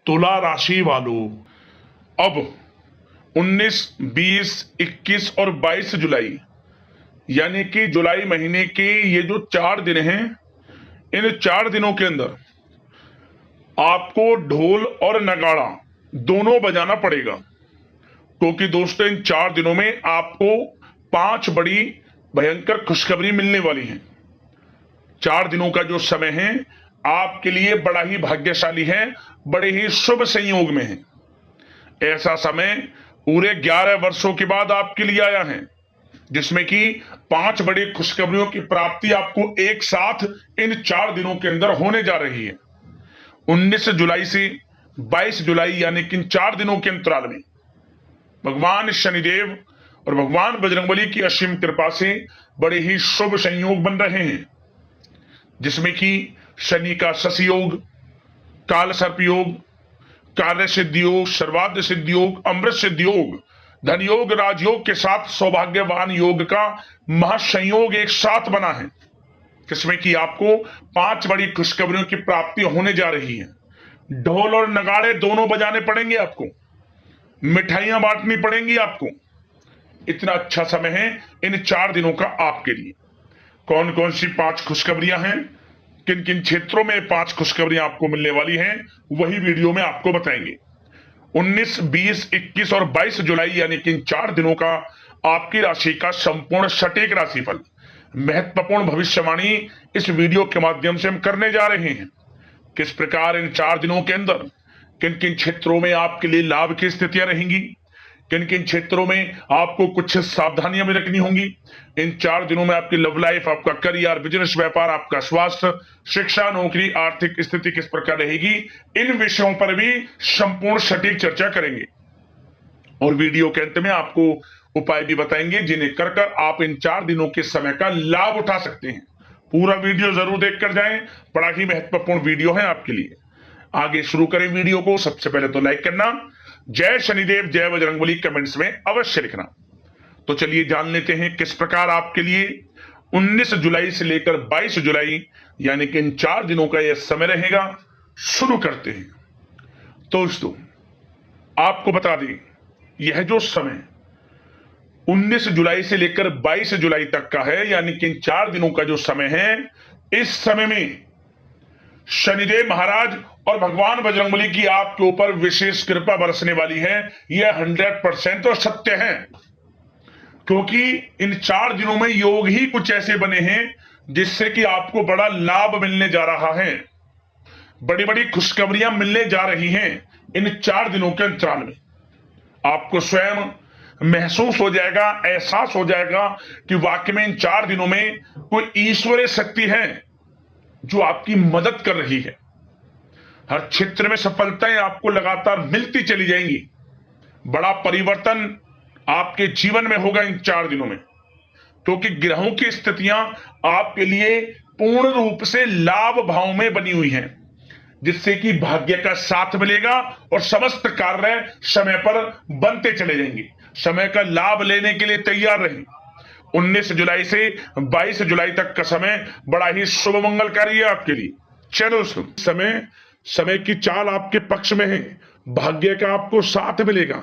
तुला राशि वालों, अब 19, 20, 21 और 22 जुलाई यानी कि जुलाई महीने के ये जो 4 दिन हैं, इन 4 दिनों के अंदर आपको ढोल और नगाड़ा दोनों बजाना पड़ेगा, क्योंकि दोस्तों इन 4 दिनों में आपको 5 बड़ी भयंकर खुशखबरी मिलने वाली है। 4 दिनों का जो समय है आपके लिए बड़ा ही भाग्यशाली है, बड़े ही शुभ संयोग में है। ऐसा समय पूरे 11 वर्षों के बाद आपके लिए आया है, जिसमें कि 5 बड़ी खुशखबरियों की प्राप्ति आपको एक साथ इन 4 दिनों के अंदर होने जा रही है। 19 जुलाई से 22 जुलाई यानी कि इन 4 दिनों के अंतराल में भगवान शनिदेव और भगवान बजरंगबली की असीम कृपा से बड़े ही शुभ संयोग बन रहे हैं, जिसमें कि शनि का शशि योग, काल सर्प योग, कार्य सिद्धि योग, सर्वार्थ सिद्धि योग, अमृत सिद्धि योग, धन योग, राजयोग के साथ सौभाग्यवान योग का महासंयोग एक साथ बना है, जिसमें कि आपको 5 बड़ी खुशखबरियों की प्राप्ति होने जा रही है। ढोल और नगाड़े दोनों बजाने पड़ेंगे आपको, मिठाइयां बांटनी पड़ेंगी आपको। इतना अच्छा समय है इन 4 दिनों का आपके लिए। कौन कौन सी 5 खुशखबरियां हैं, किन किन क्षेत्रों में 5 खुशखबरियां आपको मिलने वाली हैं, वही वीडियो में आपको बताएंगे। 19, 20, 21 और 22 जुलाई यानी कि इन 4 दिनों का आपकी राशि का संपूर्ण सटीक राशिफल, महत्वपूर्ण भविष्यवाणी इस वीडियो के माध्यम से हम करने जा रहे हैं। किस प्रकार इन 4 दिनों के अंदर किन किन क्षेत्रों में आपके लिए लाभ की स्थितियां रहेंगी, किन किन क्षेत्रों में आपको कुछ सावधानियां भी रखनी होंगी। इन 4 दिनों में आपकी लव लाइफ, आपका करियर, बिजनेस, व्यापार, आपका स्वास्थ्य, शिक्षा, नौकरी, आर्थिक स्थिति किस प्रकार रहेगी, इन विषयों पर भी संपूर्ण सटीक चर्चा करेंगे। और वीडियो के अंत में आपको उपाय भी बताएंगे, जिन्हें कर कर आप इन 4 दिनों के समय का लाभ उठा सकते हैं। पूरा वीडियो जरूर देखकर जाएं, बड़ा ही महत्वपूर्ण वीडियो है आपके लिए। आगे शुरू करें वीडियो को। सबसे पहले तो लाइक करना, जय शनिदेव जय बजरंगबली कमेंट्स में अवश्य लिखना। तो चलिए जान लेते हैं किस प्रकार आपके लिए 19 जुलाई से लेकर 22 जुलाई यानी कि इन 4 दिनों का यह समय रहेगा। शुरू करते हैं। दोस्तों आपको बता दें, यह जो समय 19 जुलाई से लेकर 22 जुलाई तक का है, यानी कि इन 4 दिनों का जो समय है, इस समय में शनिदेव महाराज और भगवान बजरंगबली की आपके ऊपर विशेष कृपा बरसने वाली है। यह 100% तो सत्य है, क्योंकि इन 4 दिनों में योग ही कुछ ऐसे बने हैं जिससे कि आपको बड़ा लाभ मिलने जा रहा है, बड़ी बड़ी खुशखबरियां मिलने जा रही हैं। इन 4 दिनों के अंतराल में आपको स्वयं महसूस हो जाएगा, एहसास हो जाएगा कि वाकई में इन 4 दिनों में कोई ईश्वरीय शक्ति है जो आपकी मदद कर रही है। हर क्षेत्र में सफलताएं आपको लगातार मिलती चली जाएंगी। बड़ा परिवर्तन आपके जीवन में होगा इन 4 दिनों में, क्योंकि ग्रहों की स्थितियां आपके लिए पूर्ण रूप से लाभ भाव में बनी हुई हैं, जिससे कि भाग्य का साथ मिलेगा और समस्त कार्य समय पर बनते चले जाएंगे। समय का लाभ लेने के लिए तैयार रहें। 19 जुलाई से 22 जुलाई तक का समय बड़ा ही शुभ मंगलकारी है आपके लिए। चलो समय की चाल आपके पक्ष में है, भाग्य का आपको साथ मिलेगा।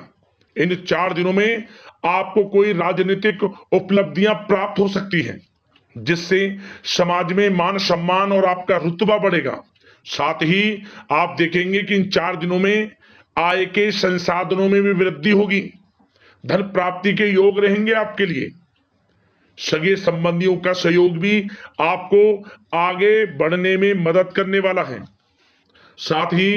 इन 4 दिनों में आपको कोई राजनीतिक उपलब्धियां प्राप्त हो सकती हैं, जिससे समाज में मान सम्मान और आपका रुतबा बढ़ेगा। साथ ही आप देखेंगे कि इन 4 दिनों में आय के संसाधनों में भी वृद्धि होगी, धन प्राप्ति के योग रहेंगे आपके लिए। सगे संबंधियों का सहयोग भी आपको आगे बढ़ने में मदद करने वाला है। साथ ही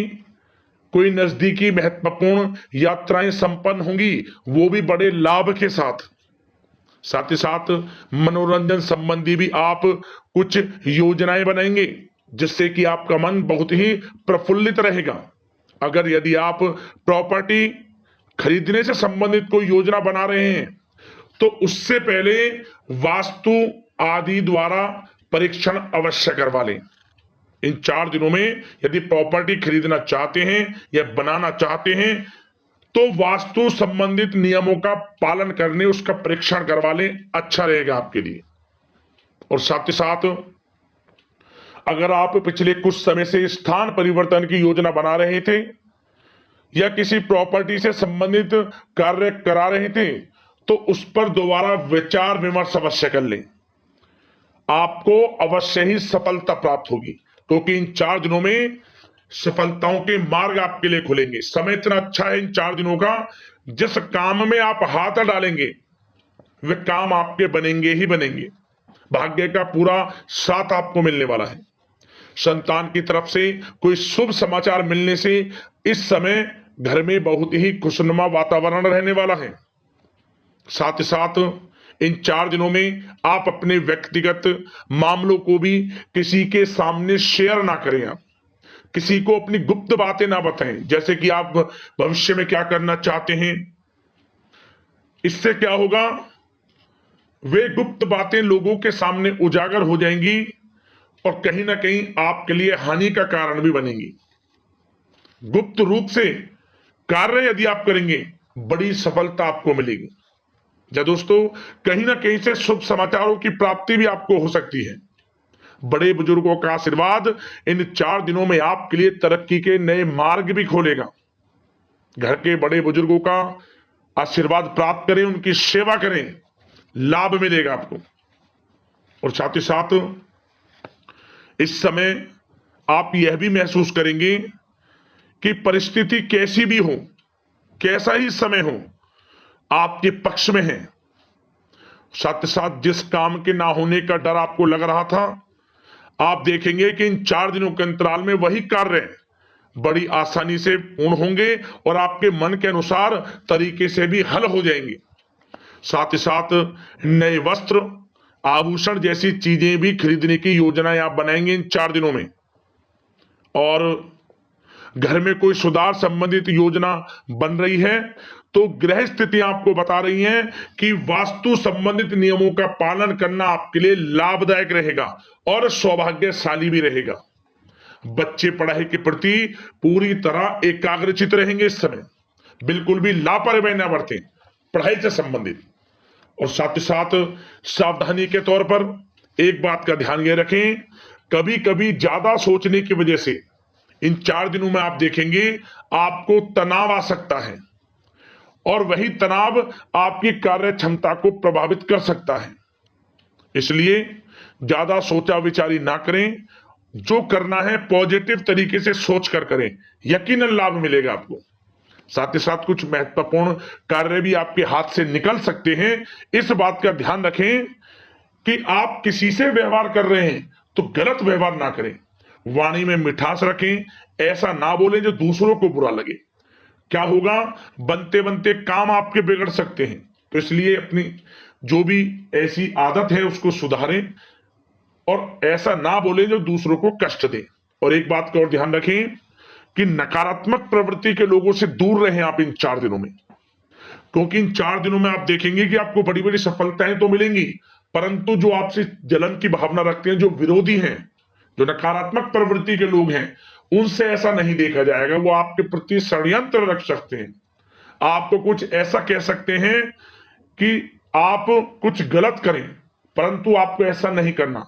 कोई नजदीकी महत्वपूर्ण यात्राएं संपन्न होंगी, वो भी बड़े लाभ के साथ। साथ ही साथ मनोरंजन संबंधी भी आप कुछ योजनाएं बनाएंगे, जिससे कि आपका मन बहुत ही प्रफुल्लित रहेगा। अगर यदि आप प्रॉपर्टी खरीदने से संबंधित कोई योजना बना रहे हैं, तो उससे पहले वास्तु आदि द्वारा परीक्षण अवश्य करवा लें। इन 4 दिनों में यदि प्रॉपर्टी खरीदना चाहते हैं या बनाना चाहते हैं, तो वास्तु संबंधित नियमों का पालन करने उसका परीक्षण करवा लें, अच्छा रहेगा आपके लिए। और साथ ही साथ अगर आप पिछले कुछ समय से स्थान परिवर्तन की योजना बना रहे थे, या किसी प्रॉपर्टी से संबंधित कार्य करा रहे थे तो उस पर दोबारा विचार विमर्श अवश्य कर लें। आपको अवश्य ही सफलता प्राप्त होगी, क्योंकि इन 4 दिनों में सफलताओं के मार्ग आपके लिए खुलेंगे। समय इतना अच्छा है इन 4 दिनों का, जिस काम में आप हाथ डालेंगे वे काम आपके बनेंगे ही बनेंगे। भाग्य का पूरा साथ आपको मिलने वाला है। संतान की तरफ से कोई शुभ समाचार मिलने से इस समय घर में बहुत ही खुशनुमा वातावरण रहने वाला है। साथ ही साथ इन 4 दिनों में आप अपने व्यक्तिगत मामलों को भी किसी के सामने शेयर ना करें। आप किसी को अपनी गुप्त बातें ना बताएं, जैसे कि आप भविष्य में क्या करना चाहते हैं। इससे क्या होगा, वे गुप्त बातें लोगों के सामने उजागर हो जाएंगी और कहीं ना कहीं आपके लिए हानि का कारण भी बनेंगी। गुप्त रूप से कार्य यदि आप करेंगे बड़ी सफलता आपको मिलेगी। या दोस्तों, कहीं ना कहीं से शुभ समाचारों की प्राप्ति भी आपको हो सकती है। बड़े बुजुर्गों का आशीर्वाद इन 4 दिनों में आपके लिए तरक्की के नए मार्ग भी खोलेगा। घर के बड़े बुजुर्गों का आशीर्वाद प्राप्त करें, उनकी सेवा करें, लाभ मिलेगा आपको। और साथ ही साथ इस समय आप यह भी महसूस करेंगे कि परिस्थिति कैसी भी हो, कैसा ही समय हो, आपके पक्ष में है। साथ ही साथ जिस काम के ना होने का डर आपको लग रहा था, आप देखेंगे कि इन 4 दिनों के अंतराल में वही कार्य बड़ी आसानी से पूर्ण होंगे और आपके मन के अनुसार तरीके से भी हल हो जाएंगे। साथ ही साथ नए वस्त्र, आभूषण जैसी चीजें भी खरीदने की योजनाएं आप बनाएंगे इन 4 दिनों में। और घर में कोई सुधार संबंधित योजना बन रही है तो गृह स्थितियां आपको बता रही हैं कि वास्तु संबंधित नियमों का पालन करना आपके लिए लाभदायक रहेगा और सौभाग्यशाली भी रहेगा। बच्चे पढ़ाई के प्रति पूरी तरह एकाग्रचित रहेंगे इस समय, बिल्कुल भी लापरवाही न बरतें पढ़ाई से संबंधित। और साथ ही साथ सावधानी के तौर पर एक बात का ध्यान ये रखें, कभी कभी ज्यादा सोचने की वजह से इन 4 दिनों में आप देखेंगे आपको तनाव आ सकता है और वही तनाव आपकी कार्य क्षमता को प्रभावित कर सकता है। इसलिए ज्यादा सोचा विचारी ना करें, जो करना है पॉजिटिव तरीके से सोच कर करें, यकीनन लाभ मिलेगा आपको। साथ ही साथ कुछ महत्वपूर्ण कार्य भी आपके हाथ से निकल सकते हैं। इस बात का ध्यान रखें कि आप किसी से व्यवहार कर रहे हैं तो गलत व्यवहार ना करें, वाणी में मिठास रखें, ऐसा ना बोलें जो दूसरों को बुरा लगे। क्या होगा, बनते बनते काम आपके बिगड़ सकते हैं। तो इसलिए अपनी जो भी ऐसी आदत है उसको सुधारें और ऐसा ना बोले जो दूसरों को कष्ट दे। और एक बात का और ध्यान रखें कि नकारात्मक प्रवृत्ति के लोगों से दूर रहें आप इन 4 दिनों में, क्योंकि इन 4 दिनों में आप देखेंगे कि आपको बड़ी बड़ी सफलताएं तो मिलेंगी, परंतु जो आपसे जलन की भावना रखते हैं, जो विरोधी हैं, जो नकारात्मक प्रवृत्ति के लोग हैं, उनसे ऐसा नहीं देखा जाएगा। वो आपके प्रति षड्यंत्र रख सकते हैं, आपको कुछ ऐसा कह सकते हैं कि आप कुछ गलत करें, परंतु आपको ऐसा नहीं करना।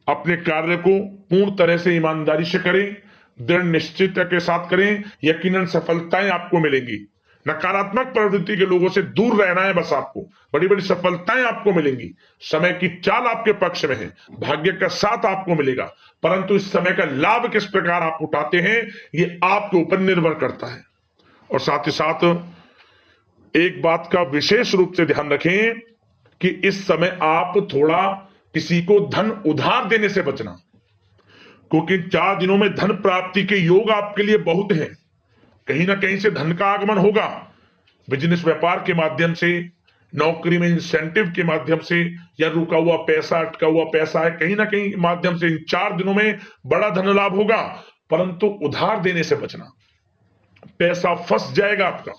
अपने कार्य को पूर्ण तरह से ईमानदारी से करें, दृढ़ निश्चितता के साथ करें, यकीनन सफलताएं आपको मिलेंगी। नकारात्मक प्रवृत्ति के लोगों से दूर रहना है बस, आपको बड़ी बड़ी सफलताएं आपको मिलेंगी। समय की चाल आपके पक्ष में है, भाग्य का साथ आपको मिलेगा, परंतु इस समय का लाभ किस प्रकार आप उठाते हैं ये आपके ऊपर निर्भर करता है। और साथ ही साथ एक बात का विशेष रूप से ध्यान रखें कि इस समय आप थोड़ा किसी को धन उधार देने से बचना, क्योंकि 4 दिनों में धन प्राप्ति के योग आपके लिए बहुत हैं। कहीं ना कहीं से धन का आगमन होगा, बिजनेस व्यापार के माध्यम से, नौकरी में इंसेंटिव के माध्यम से, या रुका हुआ पैसा, अटका हुआ पैसा है, कहीं ना कहीं माध्यम से इन 4 दिनों में बड़ा धन लाभ होगा। परंतु उधार देने से बचना, पैसा फंस जाएगा आपका।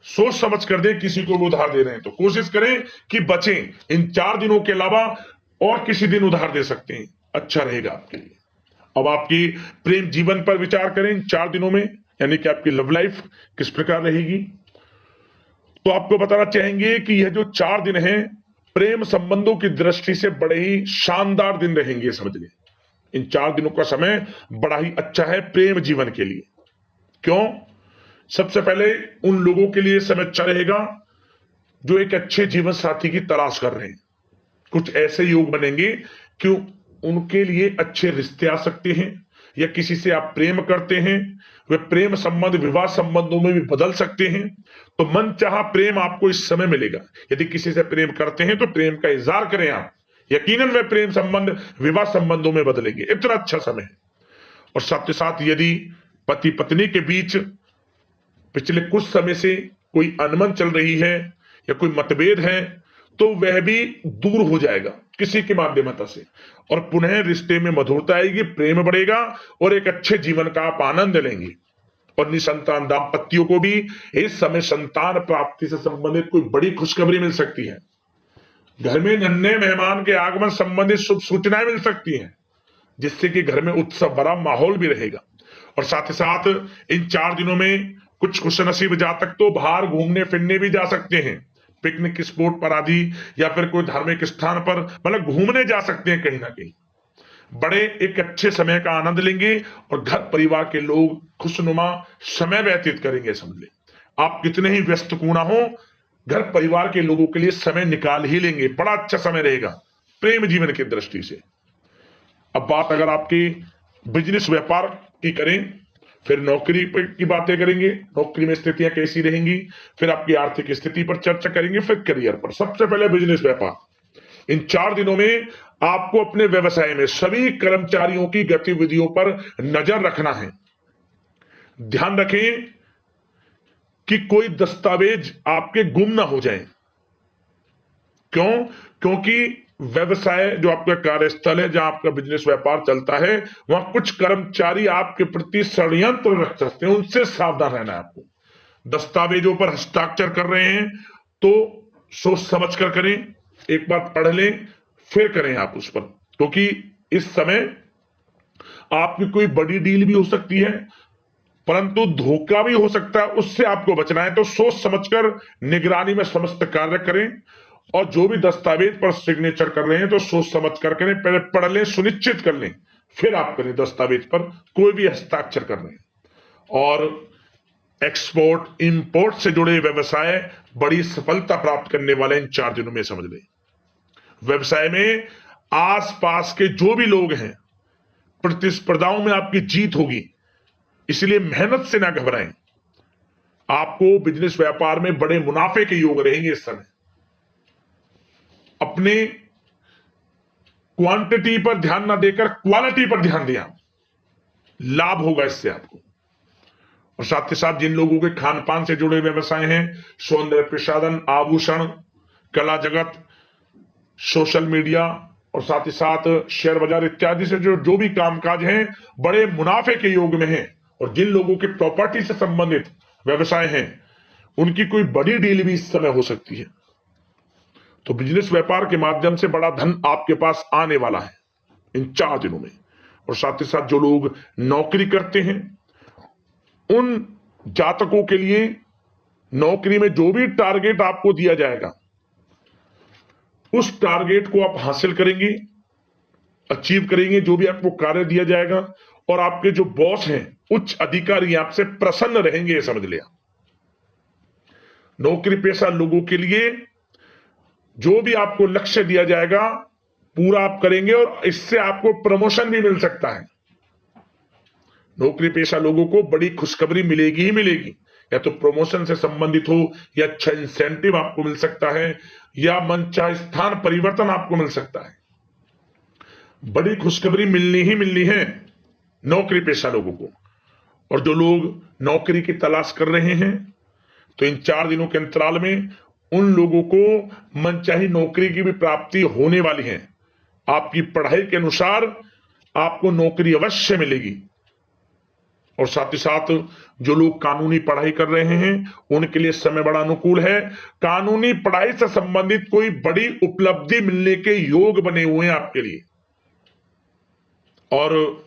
सोच समझ कर दे, किसी को भी उधार दे रहे हैं तो कोशिश करें कि बचें। इन 4 दिनों के अलावा और किसी दिन उधार दे सकते हैं, अच्छा रहेगा आपके लिए। अब आपकी प्रेम जीवन पर विचार करें इन 4 दिनों में, यानी कि आपकी लव लाइफ किस प्रकार रहेगी। तो आपको बताना चाहेंगे कि यह जो 4 दिन हैं प्रेम संबंधों की दृष्टि से बड़े ही शानदार दिन रहेंगे, समझ लें। इन 4 दिनों का समय बड़ा ही अच्छा है प्रेम जीवन के लिए। क्यों? सबसे पहले उन लोगों के लिए समय अच्छा रहेगा जो एक अच्छे जीवन साथी की तलाश कर रहे हैं। कुछ ऐसे योग बनेंगे कि उनके लिए अच्छे रिश्ते आ सकते हैं, या किसी से आप प्रेम करते हैं, वे प्रेम संबंध विवाह संबंधों में भी बदल सकते हैं। तो मन चाहा प्रेम आपको इस समय मिलेगा। यदि किसी से प्रेम करते हैं तो प्रेम का इजहार करें आप, यकीनन वे प्रेम संबंध विवाह संबंधों में बदलेंगे। इतना अच्छा समय है। और साथ ही साथ यदि पति पत्नी के बीच पिछले कुछ समय से कोई अनबन चल रही है या कोई मतभेद है, तो वह भी दूर हो जाएगा किसी के माध्यमता से, और पुनः रिश्ते में मधुरता आएगी, प्रेम बढ़ेगा और एक अच्छे जीवन का आप आनंद लेंगे। और निसंतान दाम्पत्यों को भी इस समय संतान प्राप्ति से संबंधित कोई बड़ी खुशखबरी मिल सकती है। घर में नन्हे मेहमान के आगमन संबंधित शुभ सूचनाएं मिल सकती हैं, जिससे कि घर में उत्सव भरा माहौल भी रहेगा। और साथ ही साथ इन 4 दिनों में कुछ खुशनसीब जातक तो बाहर घूमने फिरने भी जा सकते हैं, पिकनिक स्पॉट पर आदि, या फिर कोई धार्मिक स्थान पर, मतलब घूमने जा सकते हैं कहीं ना कहीं। बड़े एक अच्छे समय का आनंद लेंगे और घर परिवार के लोग खुशनुमा समय व्यतीत करेंगे। समझ ले, आप कितने ही व्यस्त क्यों ना हो, घर परिवार के लोगों के लिए समय निकाल ही लेंगे। बड़ा अच्छा समय रहेगा प्रेम जीवन की दृष्टि से। अब बात अगर आपकी बिजनेस व्यापार की करें, फिर नौकरी की बातें करेंगे, नौकरी में स्थितियां कैसी रहेंगी, फिर आपकी आर्थिक स्थिति पर चर्चा करेंगे, फिर करियर पर। सबसे पहले बिजनेस व्यापार। इन 4 दिनों में आपको अपने व्यवसाय में सभी कर्मचारियों की गतिविधियों पर नजर रखना है। ध्यान रखें कि कोई दस्तावेज आपके गुम ना हो जाएं। क्यों? क्योंकि व्यवसाय जो आपका कार्यस्थल है, जहां आपका बिजनेस व्यापार चलता है, वहां कुछ कर्मचारी आपके प्रति षड्यंत्र रख सकते हैं, उनसे सावधान रहना है आपको। दस्तावेजों पर हस्ताक्षर कर रहे हैं तो सोच समझ कर करें, एक बार पढ़ लें फिर करें आप उस पर, क्योंकि इस समय आपकी कोई बड़ी डील भी हो सकती है, परंतु धोखा भी हो सकता है, उससे आपको बचना है। तो सोच समझकर निगरानी में समस्त कार्य करें, और जो भी दस्तावेज पर सिग्नेचर कर रहे हैं तो सोच समझ कर करें, पहले पढ़ लें, सुनिश्चित कर लें, फिर आप करें दस्तावेज पर कोई भी हस्ताक्षर कर रहे हैं। और एक्सपोर्ट इंपोर्ट से जुड़े व्यवसाय बड़ी सफलता प्राप्त करने वाले इन 4 दिनों में। समझ लें, व्यवसाय में आसपास के जो भी लोग हैं, प्रतिस्पर्धाओं में आपकी जीत होगी, इसलिए मेहनत से ना घबराएं। आपको बिजनेस व्यापार में बड़े मुनाफे के योग रहेंगे इस समय। अपने क्वांटिटी पर ध्यान ना देकर क्वालिटी पर ध्यान दिया, लाभ होगा इससे आपको। और साथ ही साथ जिन लोगों के खान पान से जुड़े व्यवसाय हैं, सौंदर्य प्रसाधन, आभूषण, कला जगत, सोशल मीडिया, और साथ ही साथ शेयर बाजार इत्यादि से जो भी कामकाज हैं, बड़े मुनाफे के योग में हैं। और जिन लोगों के प्रॉपर्टी से संबंधित व्यवसाय हैं, उनकी कोई बड़ी डील भी इस समय हो सकती है। तो बिजनेस व्यापार के माध्यम से बड़ा धन आपके पास आने वाला है इन 4 दिनों में। और साथ ही साथ जो लोग नौकरी करते हैं, उन जातकों के लिए नौकरी में जो भी टारगेट आपको दिया जाएगा, उस टारगेट को आप हासिल करेंगे, अचीव करेंगे। जो भी आपको कार्य दिया जाएगा, और आपके जो बॉस हैं, उच्च अधिकारी आपसे प्रसन्न रहेंगे, ये समझ लिया। नौकरी पेशा लोगों के लिए जो भी आपको लक्ष्य दिया जाएगा, पूरा आप करेंगे, और इससे आपको प्रमोशन भी मिल सकता है। नौकरी पेशा लोगों को बड़ी खुशखबरी मिलेगी ही मिलेगी, या तो प्रमोशन से संबंधित हो, या अच्छा इंसेंटिव आपको मिल सकता है, या मनचाहे स्थान परिवर्तन आपको मिल सकता है। बड़ी खुशखबरी मिलनी ही मिलनी है नौकरी पेशा लोगों को। और जो लोग नौकरी की तलाश कर रहे हैं, तो इन 4 दिनों के अंतराल में उन लोगों को मनचाही नौकरी की भी प्राप्ति होने वाली है। आपकी पढ़ाई के अनुसार आपको नौकरी अवश्य मिलेगी। और साथ ही साथ जो लोग कानूनी पढ़ाई कर रहे हैं, उनके लिए समय बड़ा अनुकूल है। कानूनी पढ़ाई से संबंधित कोई बड़ी उपलब्धि मिलने के योग बने हुए हैं आपके लिए। और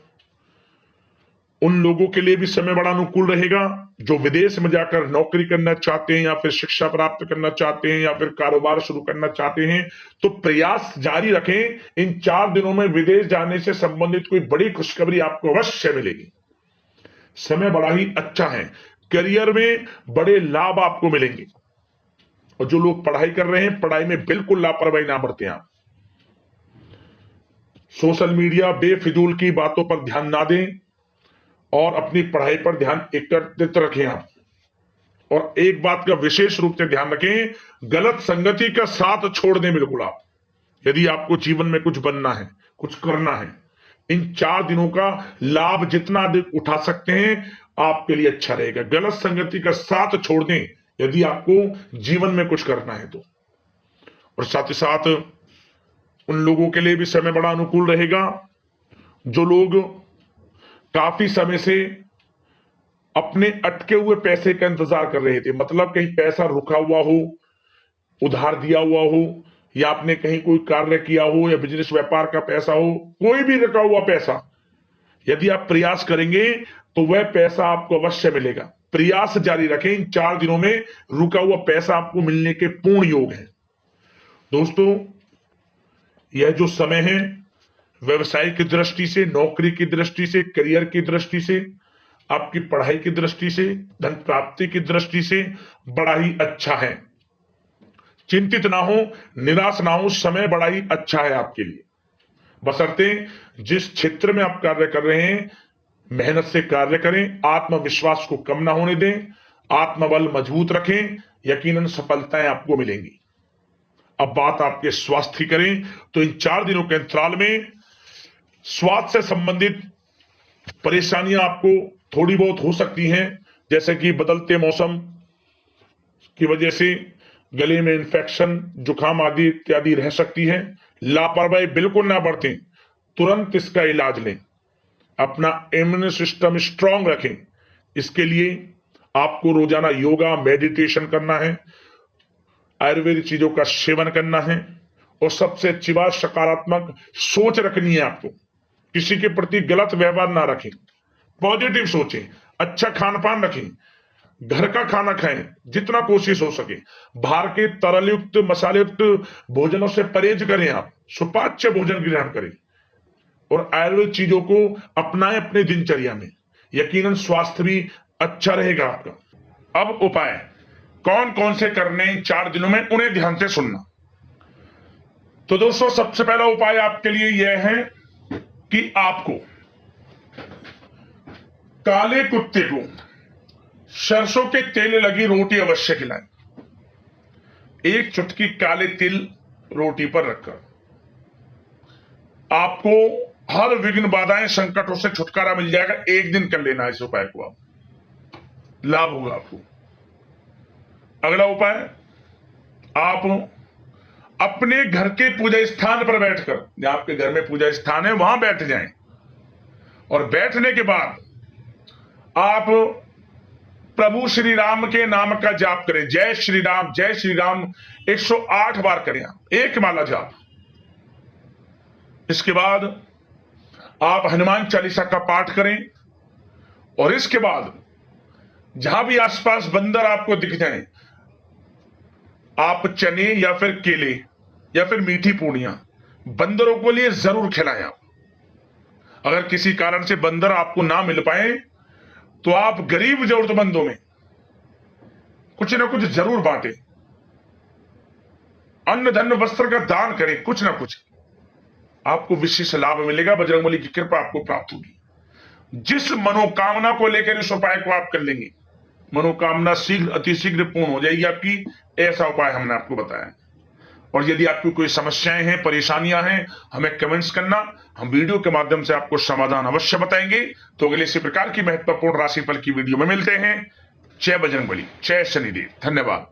उन लोगों के लिए भी समय बड़ा अनुकूल रहेगा जो विदेश में जाकर नौकरी करना चाहते हैं, या फिर शिक्षा प्राप्त करना चाहते हैं, या फिर कारोबार शुरू करना चाहते हैं। तो प्रयास जारी रखें। इन 4 दिनों में विदेश जाने से संबंधित कोई बड़ी खुशखबरी आपको अवश्य मिलेगी। समय बड़ा ही अच्छा है। करियर में बड़े लाभ आपको मिलेंगे। और जो लोग पढ़ाई कर रहे हैं, पढ़ाई में बिल्कुल लापरवाही ना बरतें आप। सोशल मीडिया बेफिजूल की बातों पर ध्यान ना दें और अपनी पढ़ाई पर ध्यान एकत्रित रखें आप। और एक बात का विशेष रूप से ध्यान रखें, गलत संगति का साथ छोड़ दें बिल्कुल आप। यदि आपको जीवन में कुछ बनना है, कुछ करना है, इन 4 दिनों का लाभ जितना अधिक उठा सकते हैं आपके लिए अच्छा रहेगा। गलत संगति का साथ छोड़ दें यदि आपको जीवन में कुछ करना है तो। और साथ ही साथ उन लोगों के लिए भी समय बड़ा अनुकूल रहेगा जो लोग काफी समय से अपने अटके हुए पैसे का इंतजार कर रहे थे। मतलब कहीं पैसा रुका हुआ हो, उधार दिया हुआ हो, या आपने कहीं कोई कार्य किया हो, या बिजनेस व्यापार का पैसा हो, कोई भी रखा हुआ पैसा, यदि आप प्रयास करेंगे तो वह पैसा आपको अवश्य मिलेगा। प्रयास जारी रखें। इन 4 दिनों में रुका हुआ पैसा आपको मिलने के पूर्ण योग है। दोस्तों, यह जो समय है व्यवसाय की दृष्टि से, नौकरी की दृष्टि से, करियर की दृष्टि से, आपकी पढ़ाई की दृष्टि से, धन प्राप्ति की दृष्टि से बड़ा ही अच्छा है। चिंतित ना हो, निराश ना हो, समय बड़ा ही अच्छा है आपके लिए। बशर्ते जिस क्षेत्र में आप कार्य कर रहे हैं मेहनत से कार्य करें, आत्मविश्वास को कम ना होने दें, आत्मबल मजबूत रखें, यकीनन सफलताएं आपको मिलेंगी। अब बात आपके स्वास्थ्य की करें तो इन 4 दिनों के अंतराल में स्वास्थ्य से संबंधित परेशानियां आपको थोड़ी बहुत हो सकती हैं, जैसे कि बदलते मौसम की वजह से गले में इंफेक्शन, जुकाम आदि इत्यादि रह सकती है। लापरवाही बिल्कुल ना बरतें, तुरंत इसका इलाज लें। अपना इम्यून सिस्टम स्ट्रांग रखें। इसके लिए आपको रोजाना योगा, मेडिटेशन करना है, आयुर्वेदिक चीजों का सेवन करना है, और सबसे अच्छी बात सकारात्मक सोच रखनी है आपको। किसी के प्रति गलत व्यवहार ना रखें, पॉजिटिव सोचें, अच्छा खान पान रखें, घर का खाना खाएं जितना कोशिश हो सके, बाहर के तरलयुक्त मसालेयुक्त भोजनों से परहेज करें, आप सुपाच्य भोजन ग्रहण करें और आयुर्वेद चीजों को अपनाएं अपने दिनचर्या में। यकीनन स्वास्थ्य भी अच्छा रहेगा आपका। अब उपाय कौन कौन से करने 4 दिनों में, उन्हें ध्यान से सुनना। तो दोस्तों, सबसे पहला उपाय आपके लिए यह है कि आपको काले कुत्ते को सरसों के तेल लगी रोटी अवश्य खिलाएं। 1 चुटकी काले तिल रोटी पर रखकर आपको हर विघ्न बाधाएं संकटों से छुटकारा मिल जाएगा। 1 दिन कर लेना इस उपाय को, आप लाभ होगा आपको। अगला उपाय, आप अपने घर के पूजा स्थान पर बैठकर, जहां आपके घर में पूजा स्थान है वहां बैठ जाएं, और बैठने के बाद आप प्रभु श्री राम के नाम का जाप करें। जय श्री राम, जय श्री राम 108 बार करें आप, 1 माला जाप। इसके बाद आप हनुमान चालीसा का पाठ करें, और इसके बाद जहां भी आसपास बंदर आपको दिख जाएं, आप चने या फिर केले या फिर मीठी पूड़ियां बंदरों को लिए जरूर खिलाएं आप। अगर किसी कारण से बंदर आपको ना मिल पाए तो आप गरीब जरूरतमंदों में कुछ ना कुछ जरूर बांटें। अन्न धन वस्त्र का दान करें, कुछ ना कुछ, आपको विशेष लाभ मिलेगा। बजरंगबली की कृपा आपको प्राप्त होगी। जिस मनोकामना को लेकर इस उपाय को आप कर लेंगे, मनोकामना शीघ्र अतिशीघ्र पूर्ण हो जाएगी आपकी। ऐसा उपाय हमने आपको बताया। और यदि आपकी कोई समस्याएं हैं, परेशानियां हैं, हमें कमेंट्स करना, हम वीडियो के माध्यम से आपको समाधान अवश्य बताएंगे। तो अगले इसी प्रकार की महत्वपूर्ण राशिफल की वीडियो में मिलते हैं। जय बजरंगबली, जय शनिदेव, धन्यवाद।